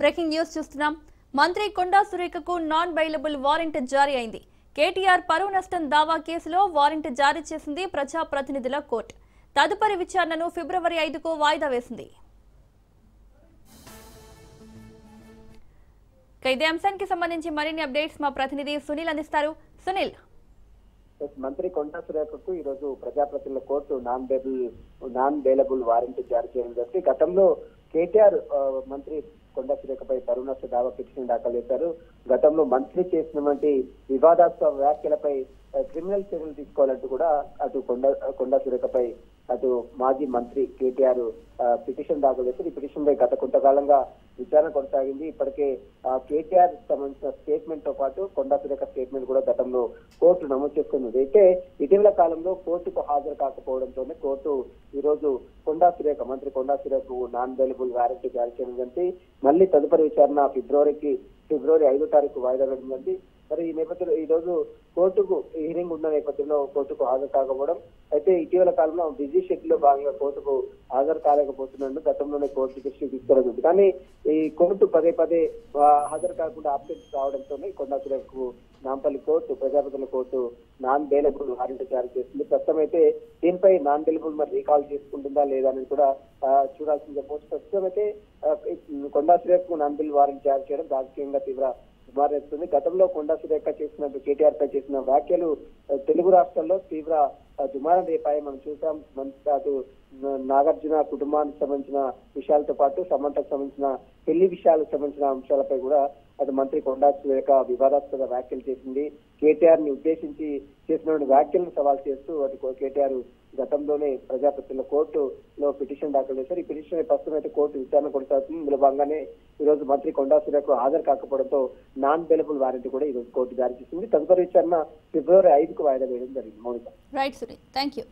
Breaking news చూస్తున్నాం. మంత్రి కొండా సురేఖకు non bailable warrant జారీ అయింది. కేటీఆర్ పరువు నష్టం దావా కేసులో వారెంట్ జారీ చేసింది ప్రజాప్రతినిధుల కోర్టు. తదుపరి విచారణను ఫిబ్రవరి 5కు వాయిదా వేసింది. ఇదే అంశానికి సంబంధించి మరిన్ని అప్డేట్స్ మా ప్రతినిధి సునీల్ అందిస్తారు. సునీల్, మంత్రి కొండా సురేఖకు ఈ రోజు ప్రజాప్రతినిధుల కోర్టు నాన్ బెయిలబుల్ వారెంట్ జారీ చేయడం జరిగింది. గతంలో కేటీఆర్ మంత్రి కొండా సురేఖపై పరువు నష్ట దావా పిటిషన్ దాఖలు చేశారు. గతంలో మంత్రి చేసినటువంటి వివాదాస్పద వ్యాఖ్యలపై క్రిమినల్ చర్యలు తీసుకోవాలంటూ కూడా అటు కొండా సురేఖపై అటు మాజీ మంత్రి కేటీఆర్ పిటిషన్ దాఖలు చేశారు. ఈ పిటిషన్ పై గత కొంతకాలంగా విచారణ కొనసాగింది. ఇప్పటికే కేటీఆర్ సంబంధించిన స్టేట్మెంట్ తో పాటు కొండా సురేఖ స్టేట్మెంట్ కూడా గతంలో కోర్టు నమోదు చేసుకున్నది. అయితే ఇటీవల కాలంలో కోర్టుకు హాజరు కాకపోవడంతోనే కోర్టు ఈ రోజు మంత్రి కొండా సురేఖకు నాన్ బెయిలబుల్ వారెంట్ జారీ చేయడం జరిగింది. మళ్ళీ తదుపరి విచారణ ఫిబ్రవరి 5వ తారీఖు వాయిదా వేయడం. మరి ఈ నేపథ్యంలో ఈ రోజు కోర్టుకు హీరింగ్ ఉన్న నేపథ్యంలో కోర్టుకు హాజరు కాకపోవడం, అయితే ఇటీవల కాలంలో బిజీ షెడ్యూల్ లో భాగంగా కోర్టుకు హాజరు కాలేకపోతున్నాడు. గతంలోనే కోర్టు దృష్టికి తీసుకోవడం, కానీ ఈ కోర్టు పదే హాజరు కాకుండా ఆబ్సెంట్ కావడంతో కొండా సురేఖకు నాంపల్లి కోర్టు ప్రజాప్రతినిధుల కోర్టు నాన్ బెయిలబుల్ వారెంట్ జారీ చేస్తుంది. ప్రస్తుతం అయితే దీనిపై నాన్ బెయిలబుల్ మరి రీకాల్ చేసుకుంటుందా లేదా అనేది కూడా చూడాల్సింది చెప్పవచ్చు. ప్రస్తుతం అయితే కొండా సురేఖకు నాన్ బెయిల్ వారెంట్ జారీ చేయడం రాజకీయంగా తీవ్ర దుమారేస్తుంది. గతంలో కొండా సురేఖ చేసిన కేటీఆర్ పై చేసిన వ్యాఖ్యలు తెలుగు రాష్ట్రాల్లో తీవ్ర దుమారం రేపాయి. మనం చూసాం. అటు నాగార్జున కుటుంబానికి సంబంధించిన విషయాలతో పాటు సమంతకు సంబంధించిన పెళ్లి విషయాలకు సంబంధించిన అంశాలపై కూడా అటు మంత్రి కొండా సురేఖ వివాదాస్పద వ్యాఖ్యలు చేసింది. కేటీఆర్ ని ఉద్దేశించి చేసినటువంటి వ్యాఖ్యలను సవాల్ చేస్తూ అటు కేటీఆర్ గతంలోనే ప్రజాప్రతినిధుల కోర్టులో పిటిషన్ దాఖలు చేశారు. ఈ పిటిషన్ ప్రస్తుతం అయితే కోర్టు విచారణ కొనసాగుతుంది. ఇందులో భాగంగానే ఈ రోజు మంత్రి కొండా సురేఖ హాజరు కాకపోవడంతో నాన్ బెయిలబుల్ వారెంట్ కూడా ఈ రోజు కోర్టు జారీ చేసింది. తదుపరి విచారణ ఫిబ్రవరి 5కు వాయిదా వేయడం జరిగింది. Mounika. Right Sunil, thank you.